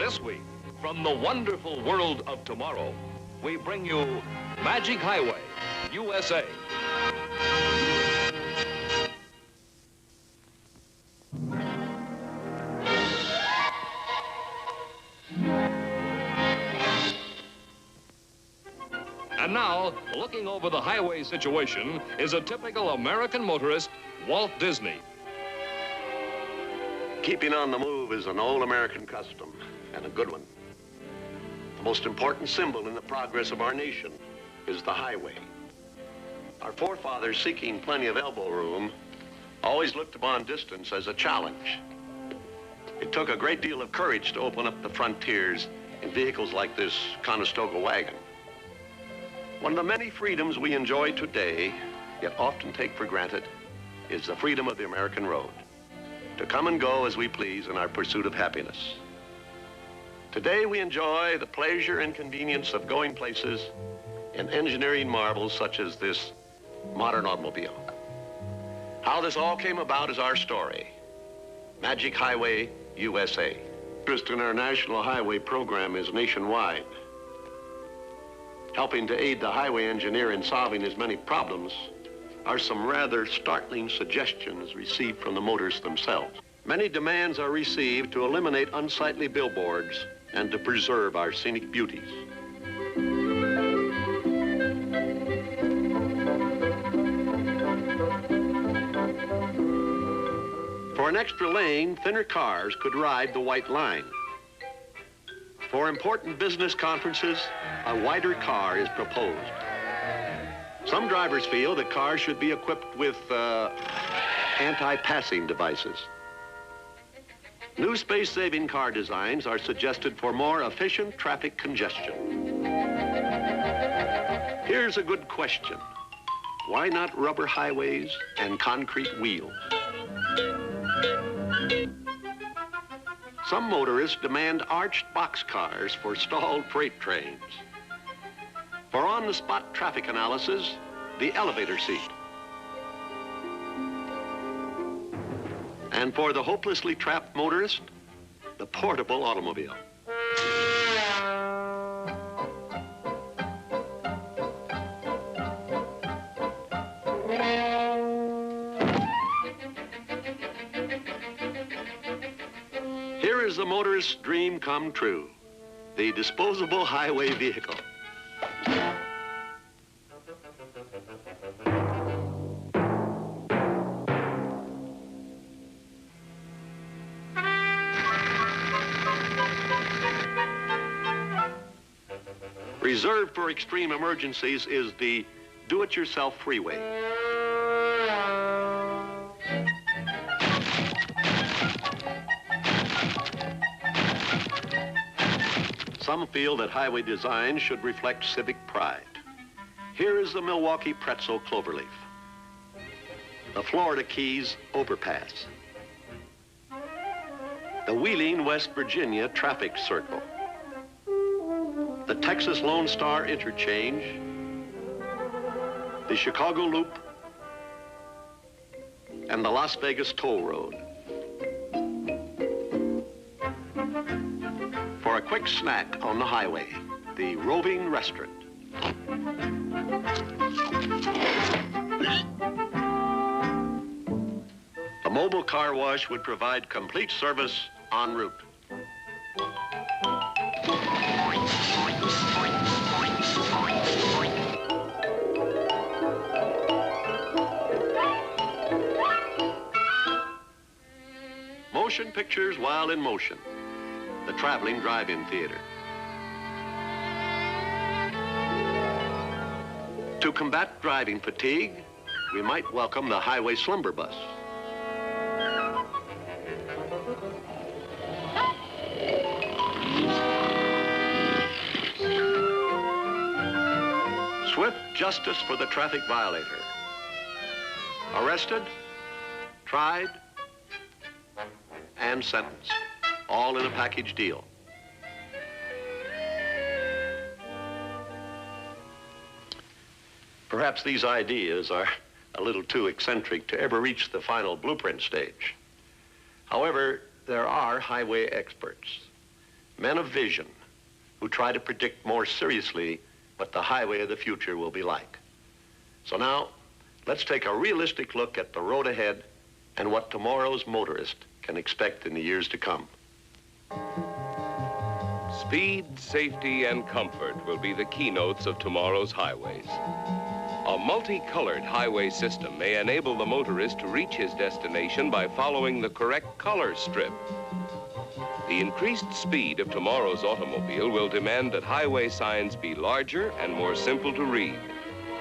This week, from the wonderful world of tomorrow, we bring you Magic Highway, USA. And now, looking over the highway situation is a typical American motorist, Walt Disney. Keeping on the move is an old American custom, and a good one. The most important symbol in the progress of our nation is the highway. Our forefathers, seeking plenty of elbow room, always looked upon distance as a challenge. It took a great deal of courage to open up the frontiers in vehicles like this Conestoga wagon. One of the many freedoms we enjoy today, yet often take for granted, is the freedom of the American road, to come and go as we please in our pursuit of happiness. Today we enjoy the pleasure and convenience of going places in engineering marvels such as this modern automobile. How this all came about is our story. Magic Highway, USA. Interest in our National Highway program is nationwide. Helping to aid the highway engineer in solving his many problems are some rather startling suggestions received from the motorists themselves. Many demands are received to eliminate unsightly billboards and to preserve our scenic beauties. For an extra lane, thinner cars could ride the white line. For important business conferences, a wider car is proposed. Some drivers feel that cars should be equipped with anti-passing devices. New space-saving car designs are suggested for more efficient traffic congestion. Here's a good question. Why not rubber highways and concrete wheels? Some motorists demand arched boxcars for stalled freight trains. For on-the-spot traffic analysis, the elevator seat. And for the hopelessly trapped motorist, the portable automobile. Here is the motorist's dream come true, the disposable highway vehicle. Reserved for extreme emergencies is the do-it-yourself freeway. Some feel that highway design should reflect civic pride. Here is the Milwaukee Pretzel Cloverleaf, the Florida Keys Overpass, the Wheeling, West Virginia Traffic Circle, the Texas Lone Star Interchange, the Chicago Loop, and the Las Vegas Toll Road. For a quick snack on the highway, the Roving Restaurant. A mobile car wash would provide complete service en route. Motion pictures while in motion. The traveling drive-in theater. To combat driving fatigue, we might welcome the highway slumber bus. Swift justice for the traffic violator. Arrested, tried, and sentenced, all in a package deal. Perhaps these ideas are a little too eccentric to ever reach the final blueprint stage. However, there are highway experts. men of vision who try to predict more seriously what the highway of the future will be like. So now, let's take a realistic look at the road ahead and what tomorrow's motorist can expect in the years to come. Speed, safety, and comfort will be the keynotes of tomorrow's highways. A multicolored highway system may enable the motorist to reach his destination by following the correct color strip. The increased speed of tomorrow's automobile will demand that highway signs be larger and more simple to read,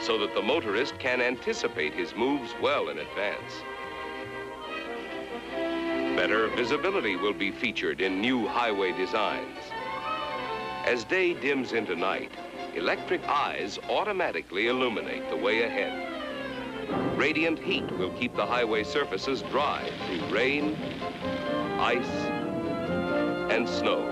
so that the motorist can anticipate his moves well in advance. Better visibility will be featured in new highway designs. As day dims into night, electric eyes automatically illuminate the way ahead. Radiant heat will keep the highway surfaces dry through rain, ice, and snow.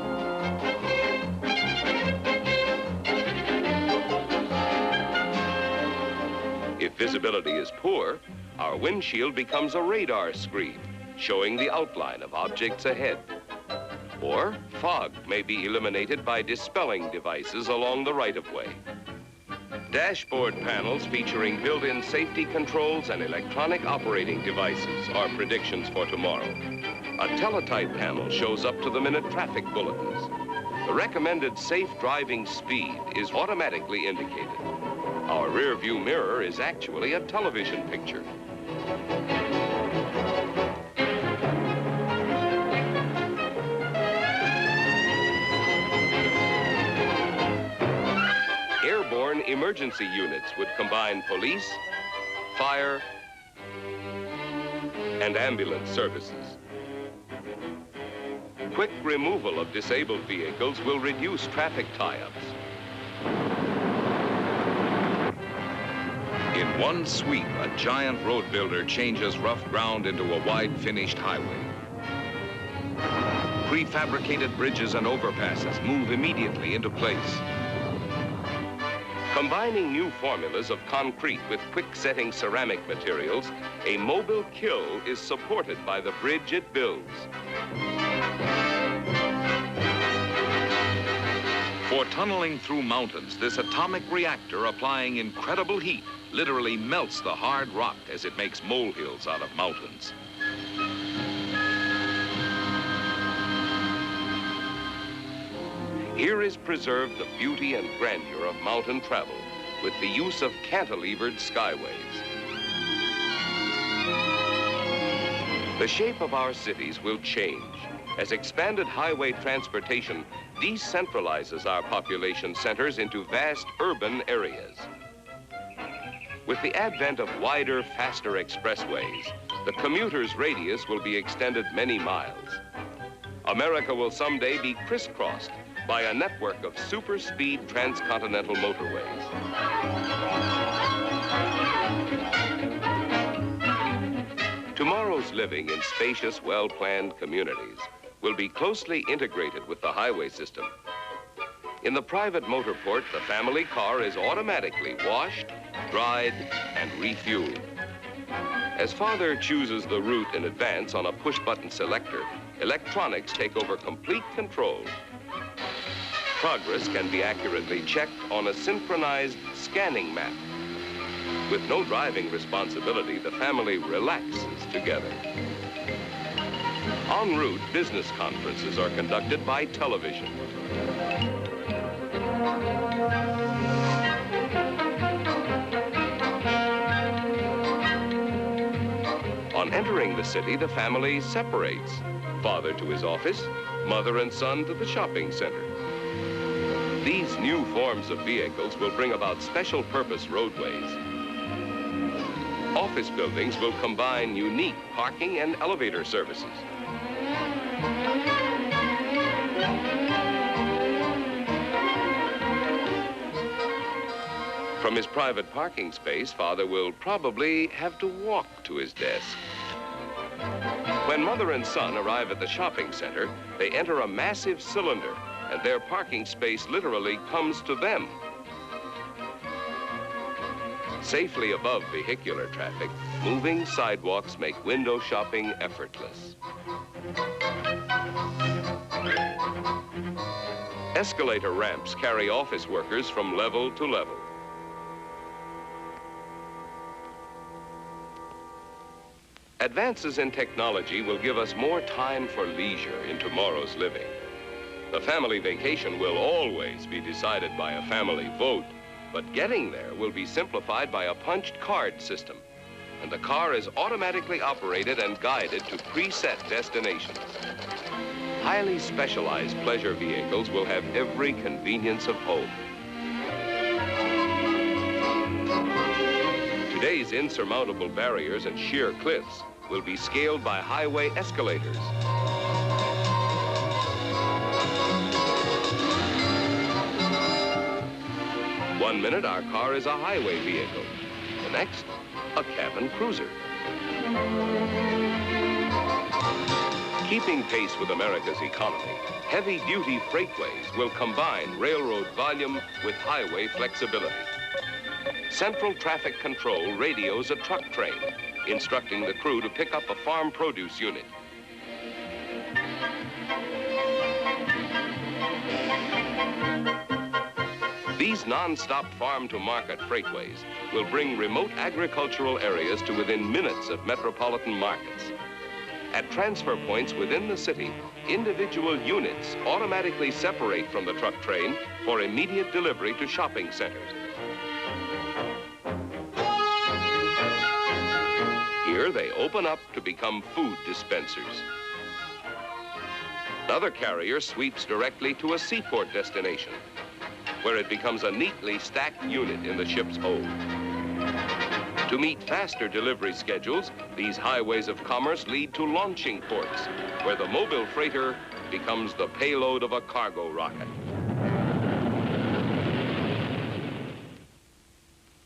If visibility is poor, our windshield becomes a radar screen, showing the outline of objects ahead. Or fog may be eliminated by dispelling devices along the right-of-way. Dashboard panels featuring built-in safety controls and electronic operating devices are predictions for tomorrow. A teletype panel shows up-to-the-minute traffic bulletins. The recommended safe driving speed is automatically indicated. Our rear-view mirror is actually a television picture. Airborne emergency units would combine police, fire, and ambulance services. Quick removal of disabled vehicles will reduce traffic tie-ups. In one sweep, a giant road builder changes rough ground into a wide finished highway. Prefabricated bridges and overpasses move immediately into place. Combining new formulas of concrete with quick-setting ceramic materials, a mobile kill is supported by the bridge it builds. For tunneling through mountains, this atomic reactor applying incredible heat literally melts the hard rock as it makes molehills out of mountains. Here is preserved the beauty and grandeur of mountain travel with the use of cantilevered skyways. The shape of our cities will change as expanded highway transportation decentralizes our population centers into vast urban areas. With the advent of wider, faster expressways, the commuter's radius will be extended many miles. America will someday be crisscrossed by a network of super-speed transcontinental motorways. Tomorrow's living in spacious, well-planned communities will be closely integrated with the highway system. In the private motor port, the family car is automatically washed, dried, and refueled. As father chooses the route in advance on a push-button selector, electronics take over complete control. Progress can be accurately checked on a synchronized scanning map. With no driving responsibility, the family relaxes together. En route, business conferences are conducted by television. On entering the city, the family separates. Father to his office, mother and son to the shopping center. These new forms of vehicles will bring about special purpose roadways. Office buildings will combine unique parking and elevator services. From his private parking space, father will probably have to walk to his desk. When mother and son arrive at the shopping center, they enter a massive cylinder, and their parking space literally comes to them. Safely above vehicular traffic, moving sidewalks make window shopping effortless. Escalator ramps carry office workers from level to level. Advances in technology will give us more time for leisure in tomorrow's living. The family vacation will always be decided by a family vote, but getting there will be simplified by a punched card system, and the car is automatically operated and guided to preset destinations. Highly specialized pleasure vehicles will have every convenience of home. Today's insurmountable barriers and sheer cliffs will be scaled by highway escalators. One minute, our car is a highway vehicle. The next, a cabin cruiser. Keeping pace with America's economy, heavy-duty freightways will combine railroad volume with highway flexibility. Central Traffic Control radios a truck train, instructing the crew to pick up a farm produce unit. These non-stop farm-to-market freightways will bring remote agricultural areas to within minutes of metropolitan markets. At transfer points within the city, individual units automatically separate from the truck train for immediate delivery to shopping centers. Here they open up to become food dispensers. Another carrier sweeps directly to a seaport destination, where it becomes a neatly stacked unit in the ship's hold. To meet faster delivery schedules, these highways of commerce lead to launching ports, where the mobile freighter becomes the payload of a cargo rocket.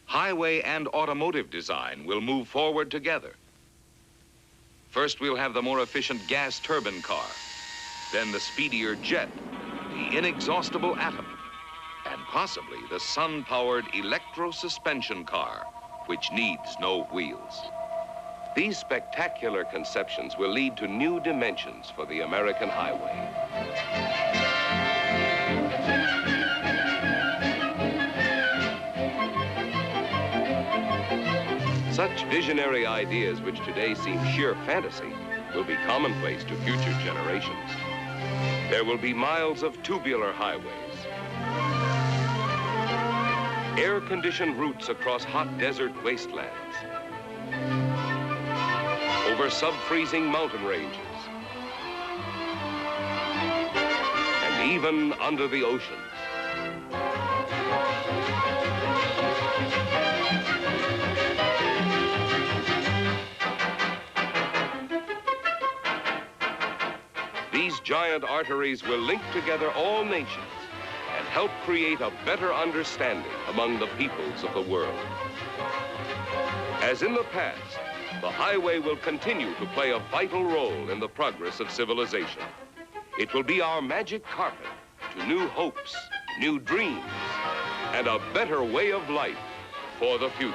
Highway and automotive design will move forward together. First, we'll have the more efficient gas turbine car, then the speedier jet, the inexhaustible atom, and possibly the sun-powered electro-suspension car, which needs no wheels. These spectacular conceptions will lead to new dimensions for the American highway. Such visionary ideas, which today seem sheer fantasy, will be commonplace to future generations. There will be miles of tubular highways, air-conditioned routes across hot desert wastelands, over sub-freezing mountain ranges, and even under the oceans. These giant arteries will link together all nations and help create a better understanding among the peoples of the world. As in the past, the highway will continue to play a vital role in the progress of civilization. It will be our magic carpet to new hopes, new dreams, and a better way of life for the future.